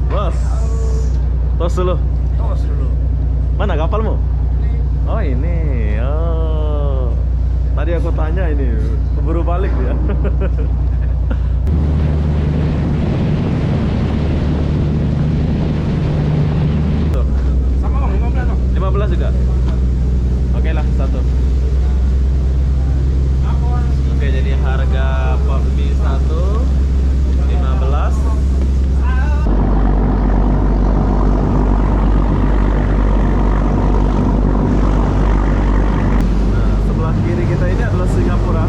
Bos, tos dulu. Tos dulu. Mana kapalmu? Oh ini. Oh, tadi aku tanya ini, keburu balik dia. Sama bang, 15 bang. 15 juga. Oke lah, satu. Oke, jadi harga pot mie 1 15. Nah, sebelah kiri kita ini adalah Singapura.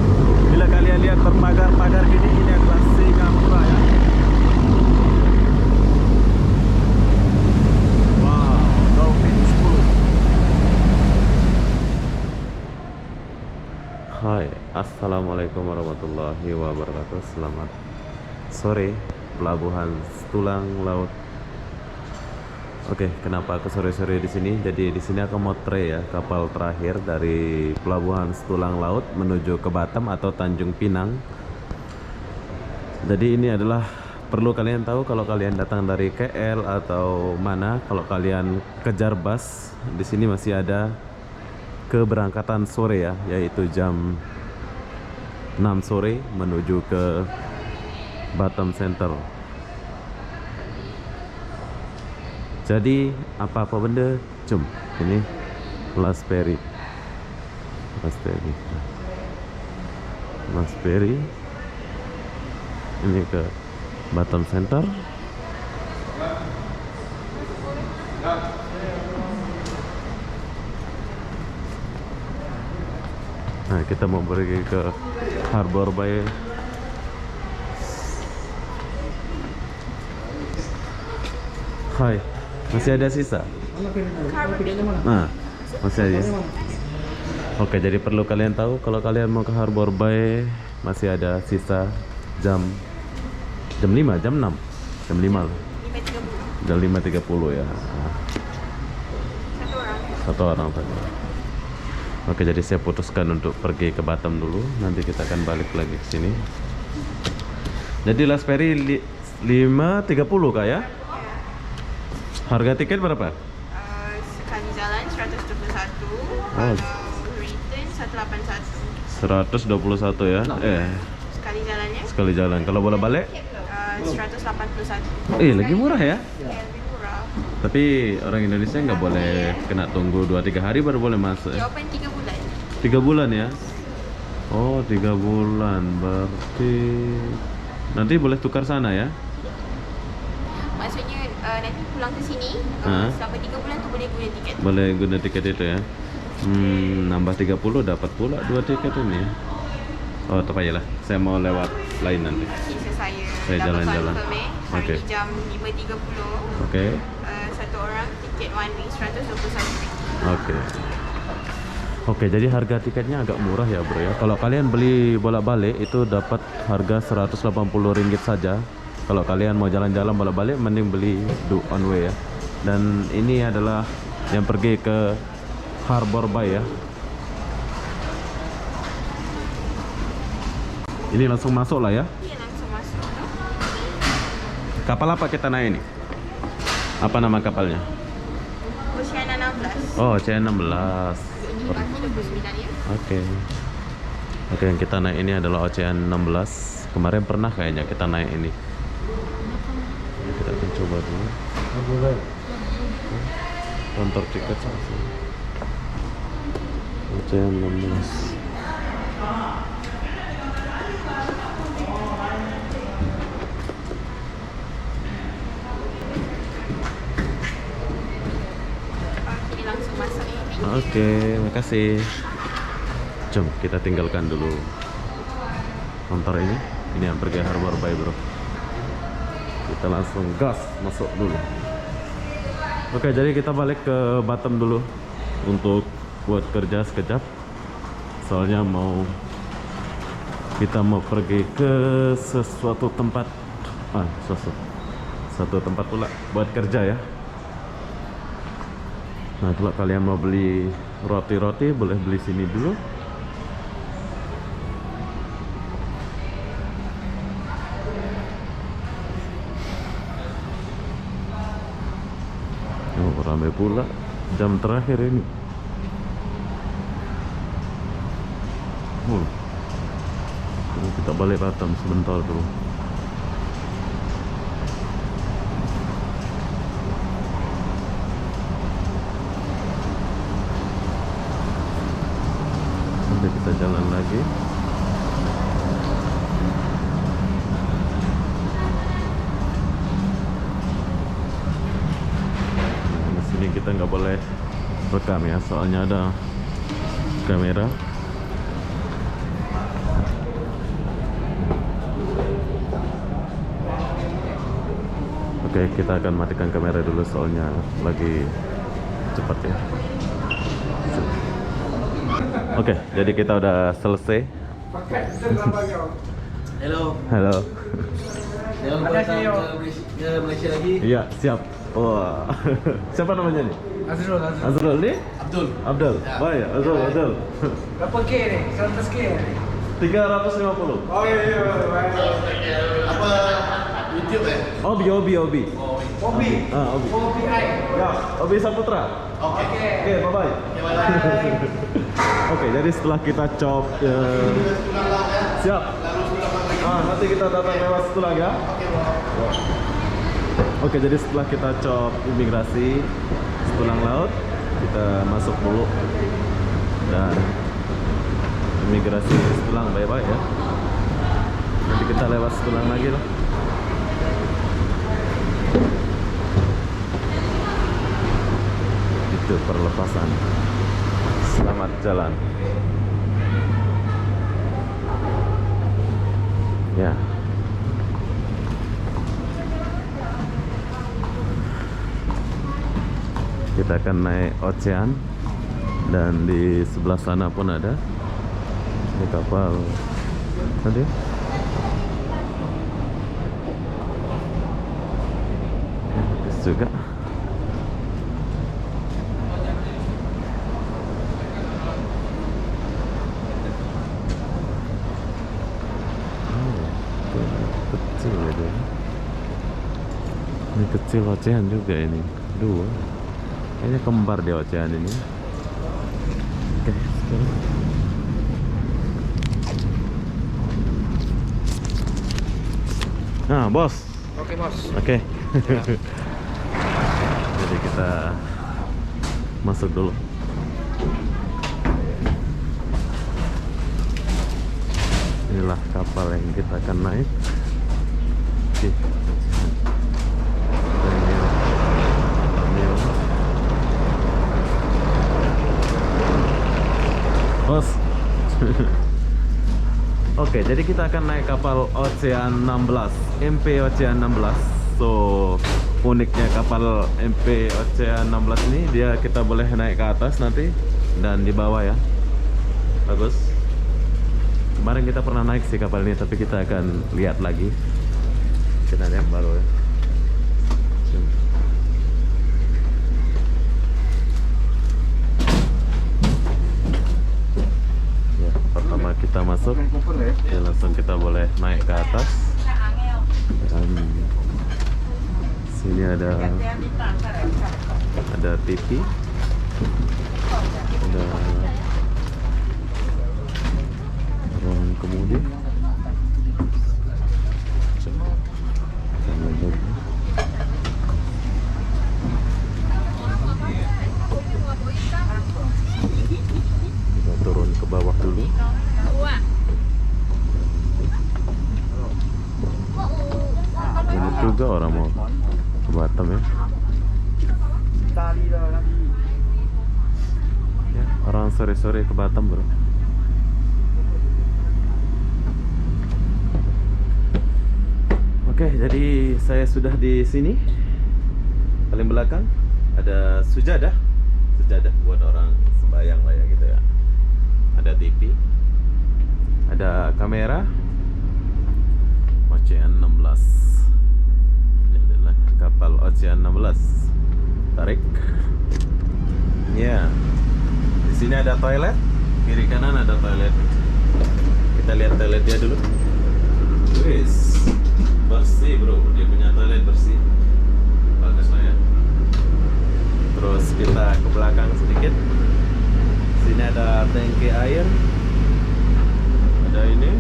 Bila kalian lihat berpagar-pagar gini, ini adalah Singapura ya. Wow, Dolphin 10. Hai, assalamualaikum warahmatullahi wabarakatuh. Selamat sore, Pelabuhan Tulang Laut. Oke, kenapa aku sore-sore di sini? Jadi di sini aku mau tray ya, kapal terakhir dari Pelabuhan Tulang Laut menuju ke Batam atau Tanjung Pinang. Jadi ini adalah perlu kalian tahu kalau kalian datang dari KL atau mana, kalau kalian kejar bus, di sini masih ada keberangkatan sore ya, yaitu jam 6 sore menuju ke Batam Center. Jadi apa-apa benda, cum, ini Last Ferry. Ini ke Batam Center. Nah, kita mau pergi ke Harbor Bay. Hai, masih ada sisa? Nah, masih ada. Oke, jadi perlu kalian tahu kalau kalian mau ke Harbor Bay masih ada sisa jam 5, jam 6, jam 5 lah. 5.30. Jam 5.30 ya. Nah, satu orang tadi. Oke, jadi saya putuskan untuk pergi ke Batam dulu. Nanti kita akan balik lagi ke sini. Jadi Last Ferry 5.30 kah ya? Harga tiket berapa? Sekali jalan 121. Oh. Kalau return 181. 121 ya? Sekali jalannya Sekali jalan. Kalau bola balik? 181. Lagi murah ya? Ya, lebih murah. Tapi orang Indonesia nggak boleh kena tunggu 2-3 hari baru boleh masuk Dia ya? open 3 bulan. 3 bulan ya? Oh, 3 bulan. Berarti nanti boleh tukar sana ya? Maksudnya nanti pulang ke sini selama 3 bulan tu boleh guna tiket. Boleh guna tiket itu ya? Nambah 30 dapat pula 2 tiket ini ya? Oh, tak payahlah. Saya mau lewat lain nanti. Sisa saya Saya jalan-jalan. Hari Okey. jam 5.30. Oke. Satu orang tiket one way 121. Oke, jadi harga tiketnya agak murah ya bro ya. Kalau kalian beli bolak-balik itu dapat harga Rp180 saja. Kalau kalian mau jalan-jalan bolak-balik mending beli one way ya. Dan ini adalah yang pergi ke Harbor Bay ya. Ini langsung masuk lah ya. Iya, langsung masuk. Kapal apa kita naik ini? Apa nama kapalnya? Oceana 16. Oh, C16. Ini kaki 29 ya. Oke, yang kita naik ini adalah Ocean 16. Kemarin pernah kayaknya kita naik ini. Kita akan coba dulu. Kantor tiket langsung. Ocean 16. Ini langsung masuk ya. Oke, makasih. Jom kita tinggalkan dulu kantor ini. Ini yang pergi Harbor Bay bro. Kita langsung gas masuk dulu. Oke, jadi kita balik ke Batam dulu untuk buat kerja sekejap. Soalnya kita mau pergi ke sesuatu tempat, satu tempat pula buat kerja ya. Nah, kalau kalian mau beli roti-roti boleh beli sini dulu. Oh, ramai pula jam terakhir ini. Kita balik Batam sebentar dulu. Nanti kita jalan lagi. Di sini kita nggak boleh rekam ya, soalnya ada kamera. Oke, kita akan matikan kamera dulu soalnya lagi cepat ya. Oke, jadi kita udah selesai. Halo. Halo. Jangan lupa datang ke Malaysia lagi. Iya, siap. Wah. Siapa namanya nih? Azrul. Azrul nih? Abdul. Abdul. Ya. Baik, Azrul. Berapa K ni? 100 K ni? 350. Oh iya. Apa YouTube ya? Obi. Bobby. Ah, Obi. Bobby I. Ya, Obi Saputra. Oke. Oke, bye-bye. Oke, jadi setelah kita chop siap. Nanti kita datang lewat Tulang ya. Oke, jadi setelah kita chop imigrasi Tulang Laut, kita masuk dulu dan imigrasi Tulang bye-bye ya. Nanti kita lewat Tulang lagi loh. Itu perlepasan. Selamat jalan. Ya. Kita akan naik Ocean dan di sebelah sana pun ada ini kapal tadi. Bagus juga. Kecil ya dia. Ini kecil Ocean juga ini. Dua. Kayaknya kembar di Ocean ini. Oke, sekarang. Nah, bos. Oke, bos. Oke. Jadi kita masuk dulu. Inilah kapal yang kita akan naik. Oke. Bos. Oke, jadi kita akan naik kapal Ocean 16, MP Ocean 16. So, uniknya kapal MP Ocean 16 ini, dia kita boleh naik ke atas nanti dan di bawah ya. Bagus. Kemarin kita pernah naik sih kapal ini, tapi kita akan lihat lagi. Mungkin ada yang baru ya. Ya, pertama kita masuk, ya langsung kita boleh naik ke atas. Dan sini ada TV, ada ruang kemudi. Kita turun ke bawah dulu. Ini juga orang mau ke Batam ya. Ya, orang sore-sore ke Batam bro. Oke, jadi saya sudah di sini. Paling belakang ada sujadah buat orang sembahyang lah ya gitu ya. Ada TV, ada kamera. Ocean 16. Ini adalah kapal Ocean 16. Tarik. Ya. Di sini ada toilet. Kiri kanan ada toilet. Kita lihat toiletnya dulu. Wis. Bersih bro, dia punya toilet bersih. Bagus lah ya. belakang sedikit. Sini ada tangki air, ada ini,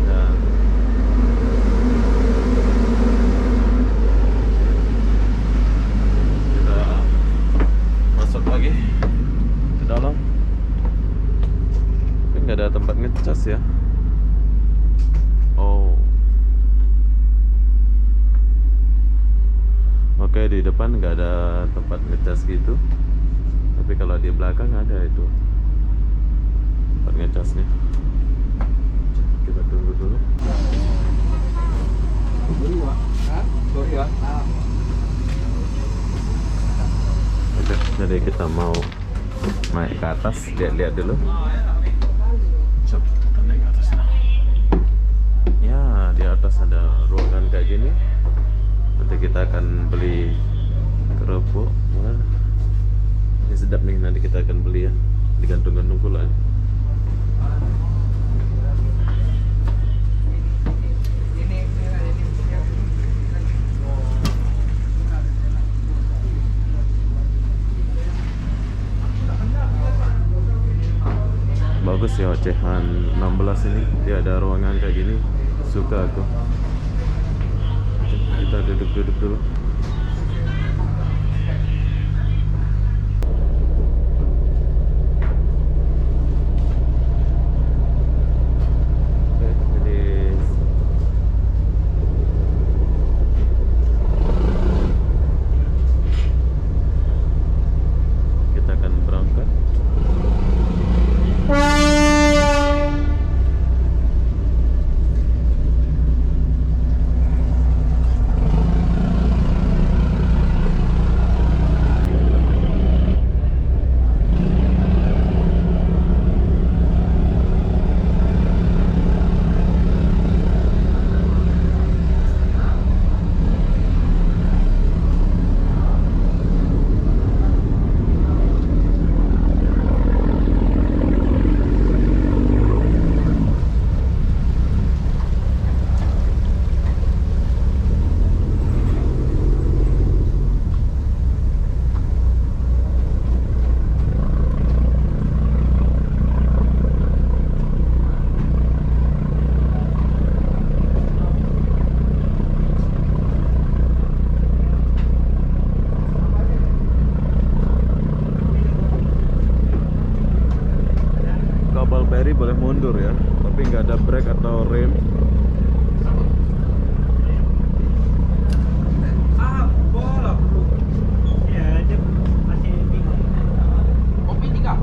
dan kita masuk lagi ke dalam. Tapi nggak ada tempat ngecas ya. Oh, oke, di depan nggak ada tempat ngecas gitu. Tapi kalau di belakang ada itu tempat ngecasnya. Kita tunggu dulu. Oke, jadi kita mau naik ke atas, lihat-lihat dulu. Coba kita naik ke atas. Ya, di atas ada ruangan kayak gini. Nanti kita akan beli kerupuk. Wah, ini sedap nih, nanti kita akan beli ya, digantung-gantung pula. Bagus ya, ocehan 16 ini. Dia ada ruangan kayak gini, suka aku. Kita duduk-duduk dulu. Kapal feri boleh mundur ya, tapi nggak ada brake atau rem. Kopi 3.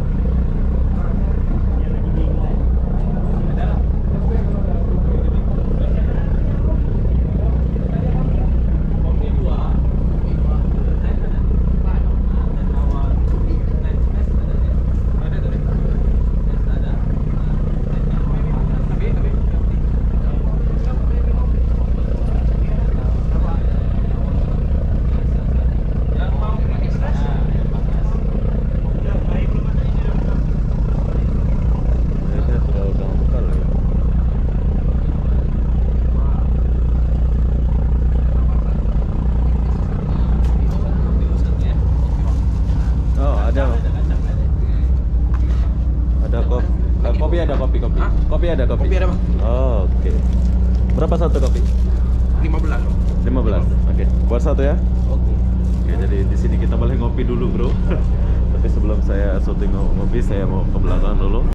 Kopi ada kopi. Kopi ada, Bang. Oh, oke. Berapa satu kopi? 15. 15. Oke. Buat satu ya. Oke. Oke, jadi di sini kita boleh ngopi dulu, Bro. Tapi sebelum saya syuting ngopi, saya mau ke belakang dulu.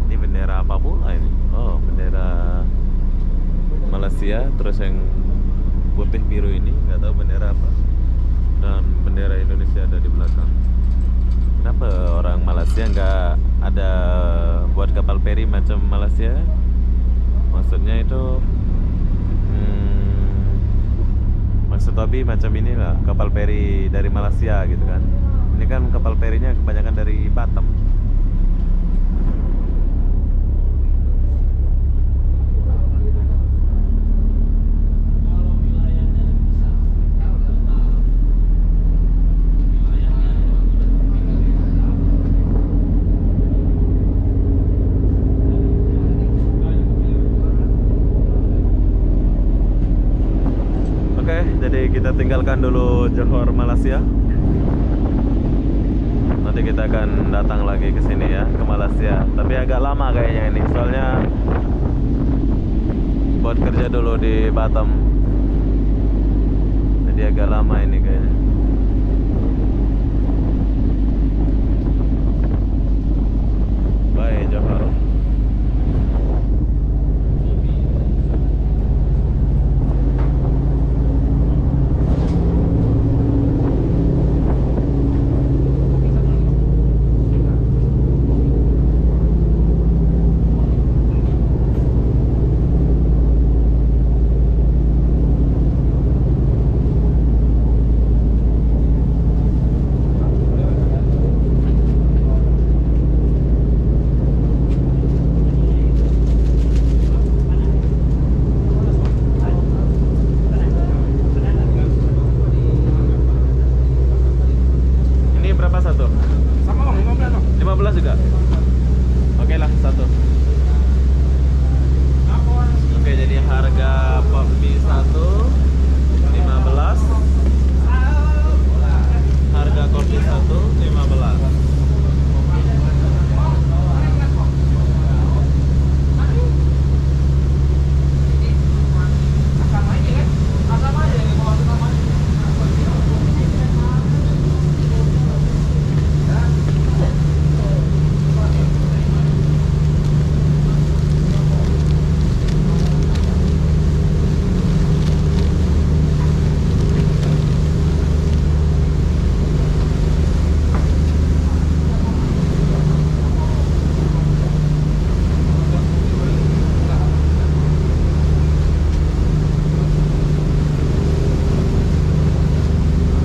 Ini bendera apa pula ini? Oh, bendera Malaysia. Terus yang putih biru ini nggak tahu bendera apa. Dan bendera Indonesia ada di belakang. Kenapa orang Malaysia nggak ada buat kapal feri macam Malaysia? Maksudnya itu maksud Tobi macam inilah kapal feri dari Malaysia gitu kan. Ini kan kapal ferinya kebanyakan dari Batam. kita tinggalkan dulu Johor, Malaysia. Nanti kita akan datang lagi ke sini ya, ke Malaysia. Tapi agak lama kayaknya ini, soalnya buat kerja dulu di Batam. Jadi agak lama ini kayaknya. Bye Johor. Ini berapa satu? Sama bang, 15 bang. 15 juga? Oke lah, satu. Oke, jadi harga pop mie 1 15. Harga kopi 1 15.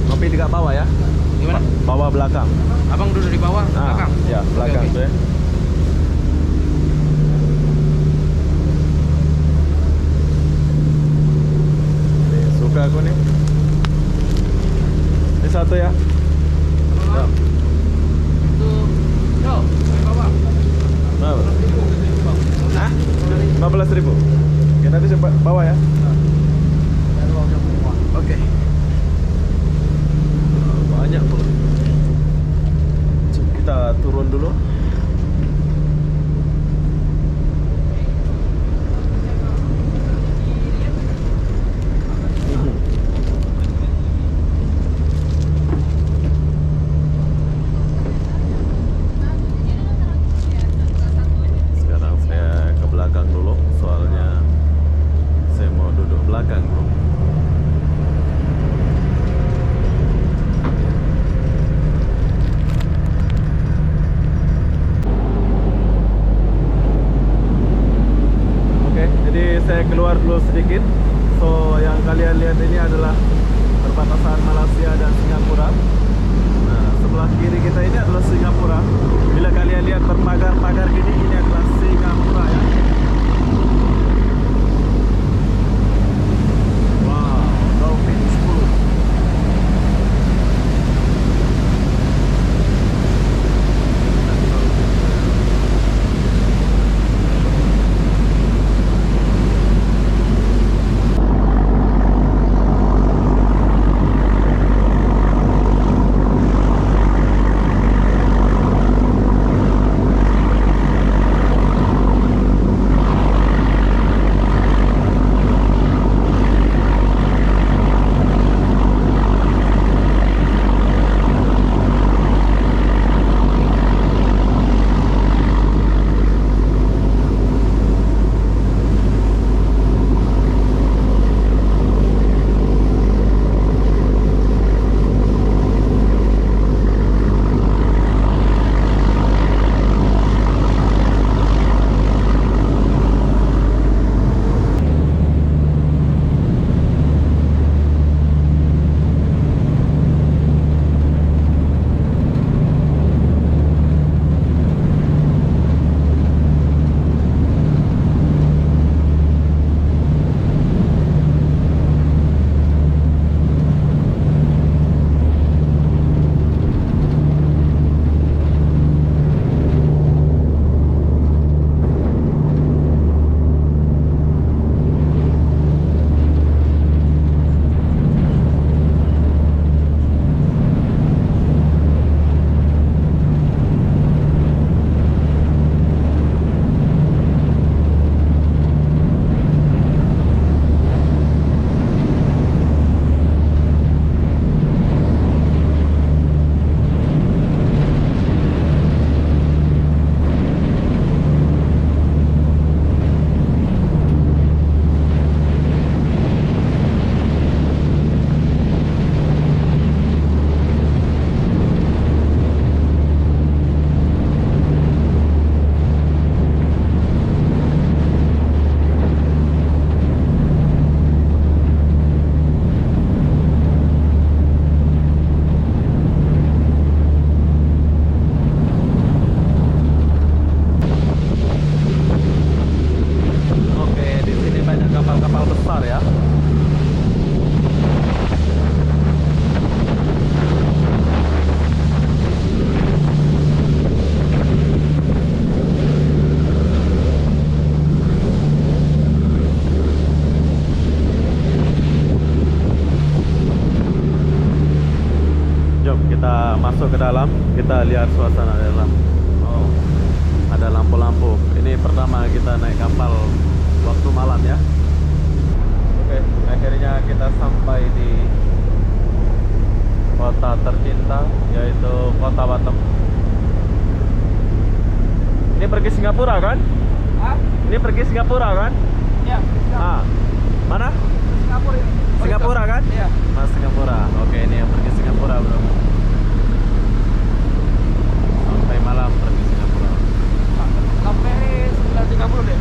Kopi dekat bawah ya? Gimana? Bawah belakang. Abang duduk di bawah, belakang. Ya, belakang Oke, tuh ya. Nih, suka aku nih. Ini satu ya. Ya. Itu, yo, di bawah. Berapa? Hah? 15.000. Oke, nanti coba bawa ya. Oke. Banyak pula. Kita turun dulu. Sekarang saya ke belakang dulu, soalnya saya mau duduk belakang bro. Oke, jadi saya keluar dulu sedikit. So yang kalian lihat ini adalah perbatasan Malaysia dan Singapura. Nah, sebelah kiri kita ini adalah Singapura. Bila kalian lihat berpagar-pagar gini, ini adalah Singapura ya. Wow, Dolphin 10. Jom kita masuk ke dalam, kita lihat suasana dalam. Oh, ada lampu-lampu. Ini pertama kita naik kapal waktu malam ya. Oke, akhirnya kita sampai di kota tercinta, yaitu Kota Batam. Ini pergi Singapura kan? Hah? Ini pergi Singapura kan? Iya. Ah, mana? Singapura. Singapura kan? Iya. Mas Singapura. Oke, ini yang pergi Singapura, bro. Sampai malam pergi Singapura. Sampai 9.30 deh.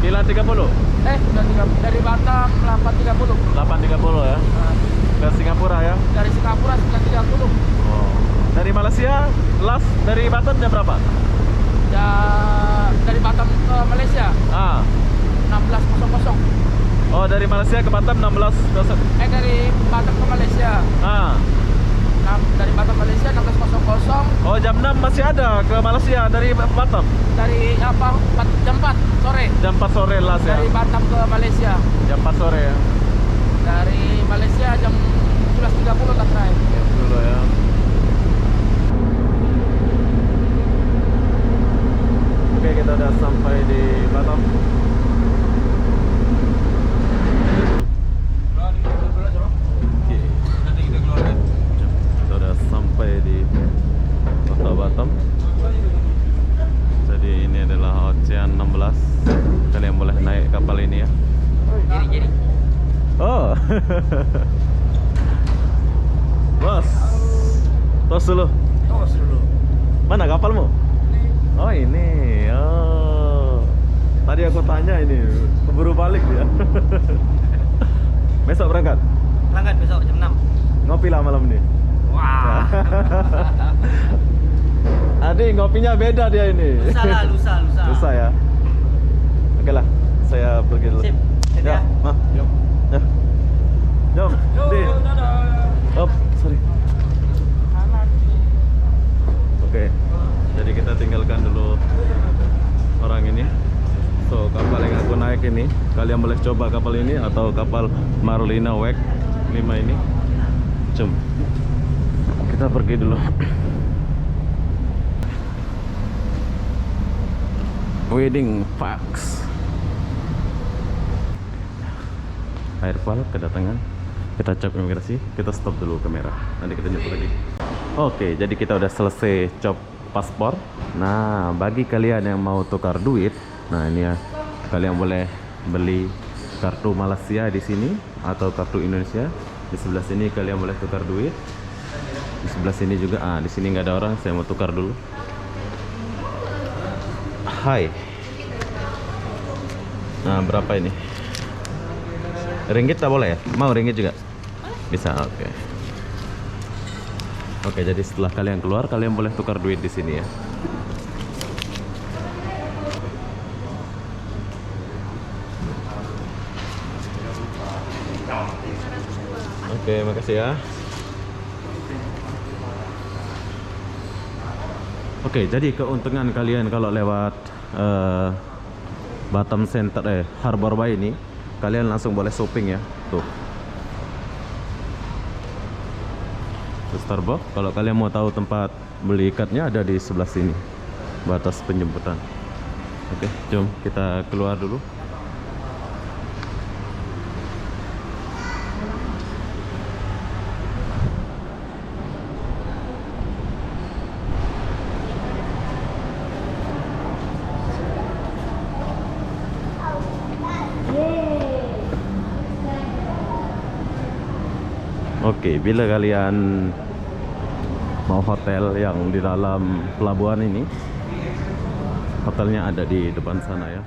9.30? 9.30 dari Batam 8.30. 8.30 ya? Ke Singapura ya? Dari Singapura 9.30. Oh. Dari Malaysia, last dari Batam jam berapa? Ya, dari Batam ke Malaysia Ah. 16.00. Oh, dari Malaysia ke Batam 16.00. Dari Batam ke Malaysia. Ah. Dari Batam Malaysia 16.00. Oh, jam 6 masih ada ke Malaysia dari Batam. Dari jam 4 sore. Jam 4 sore last ya. Dari Batam ke Malaysia. Jam 4 sore ya. Dari Malaysia jam 17.30 tak terakhir. Dulu ya. Oke, kita udah sampai di Batam. Oke. Kita udah sampai di Kota Batam. Jadi ini adalah Ocean 16. Kalian boleh naik kapal ini ya. Jadi. Oh. Bos. Tos dulu. Tos dulu. Mana kapalmu? Oh, ini. Oh. Tadi aku tanya ini, keburu balik dia. Besok berangkat? Berangkat besok jam 6. Ngopi lah malam ini. Wah. Adi, ngopinya beda dia ini. Lusa. Lusa ya. Oke lah, saya pergi dulu. Sip. Ya, Ma. Yuk. Ya. Jom. Di. Dadah. Oh, sorry. Oke. Jadi kita tinggalkan dulu orang ini. So, kapal yang aku naik ini, kalian boleh coba kapal ini atau kapal Marlina WEG 5 ini. Jom. Kita pergi dulu. Wedding Fox. Airpal kedatangan. Kita cek imigrasi, kita stop dulu kamera. Nanti kita nyebut lagi. Oke, jadi kita udah selesai cop paspor. Nah, bagi kalian yang mau tukar duit, nah ini ya, kalian boleh beli kartu Malaysia di sini atau kartu Indonesia. Di sebelah sini kalian boleh tukar duit. Di sebelah sini juga. Di sini nggak ada orang. Saya mau tukar dulu. Hai. Nah, berapa ini? Ringgit tak boleh ya? Mau ringgit juga? Bisa, oke. Oke, jadi setelah kalian keluar, kalian boleh tukar duit di sini ya. Oke, makasih ya. Oke, jadi keuntungan kalian kalau lewat Batam Center Harbor Bay ini, kalian langsung boleh shopping ya. Tuh. Starbucks. Kalau kalian mau tahu tempat beli ikatnya ada di sebelah sini. Batas penjemputan. Oke, jom kita keluar dulu. Oke, bila kalian mau hotel yang di dalam pelabuhan ini, hotelnya ada di depan sana ya.